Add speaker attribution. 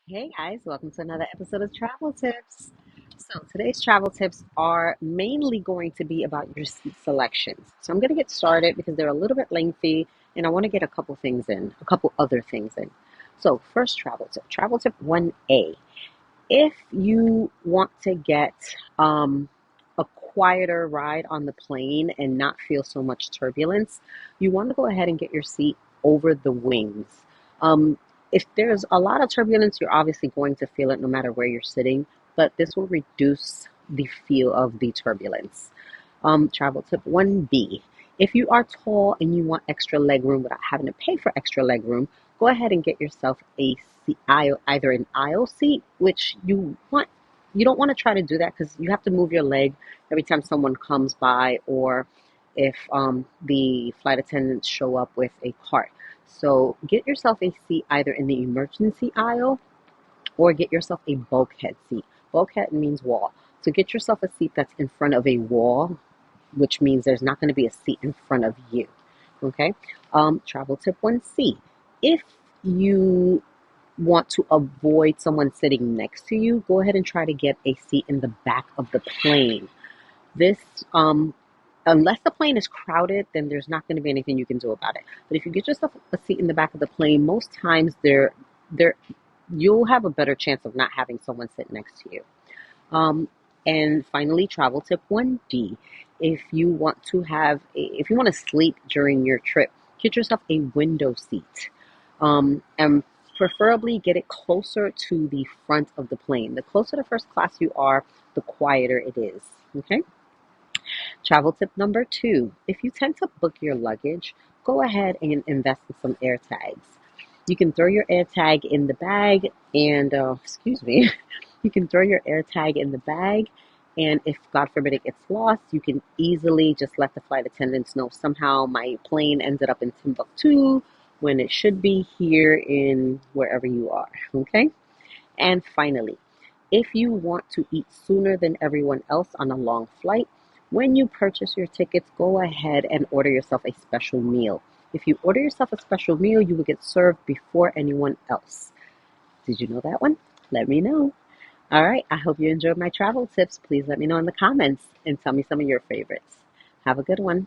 Speaker 1: Hey guys, welcome to another episode of Travel Tips. So, today's travel tips are mainly going to be about your seat selections. So, I'm going to get started because they're a little bit lengthy and I want to get a couple other things in. So, first travel tip 1A. If you want to get a quieter ride on the plane and not feel so much turbulence, you want to go ahead and get your seat over the wings. Um, if there's a lot of turbulence, you're obviously going to feel it no matter where you're sitting, but this will reduce the feel of the turbulence. Travel tip 1B. If you are tall and you want extra leg room without having to pay for extra leg room, go ahead and get yourself a seat, either an aisle seat, which you don't want to try to do that because you have to move your leg every time someone comes by or if the flight attendants show up with a cart. So get yourself a seat either in the emergency aisle or get yourself a bulkhead seat. Bulkhead means wall. So get yourself a seat that's in front of a wall, which means there's not going to be a seat in front of you. Okay. Travel tip 1C. If you want to avoid someone sitting next to you, go ahead and try to get a seat in the back of the plane. This, unless the plane is crowded, then there's not going to be anything you can do about it. But if you get yourself a seat in the back of the plane, most times there you'll have a better chance of not having someone sit next to you. Um, and finally, travel tip 1D. If you want to sleep during your trip, get yourself a window seat. And preferably get it closer to the front of the plane. The closer to first class you are, the quieter it is. Okay? Travel tip number 2. If you tend to book your luggage, go ahead and invest in some air tags. You can throw your air tag in the bag and, excuse me, you can throw your air tag in the bag, and if God forbid it gets lost, you can easily just let the flight attendants know somehow my plane ended up in Timbuktu when it should be here in wherever you are. Okay? And finally, if you want to eat sooner than everyone else on a long flight, when you purchase your tickets, go ahead and order yourself a special meal. If you order yourself a special meal, you will get served before anyone else. Did you know that one? Let me know. All right, I hope you enjoyed my travel tips. Please let me know in the comments and tell me some of your favorites. Have a good one.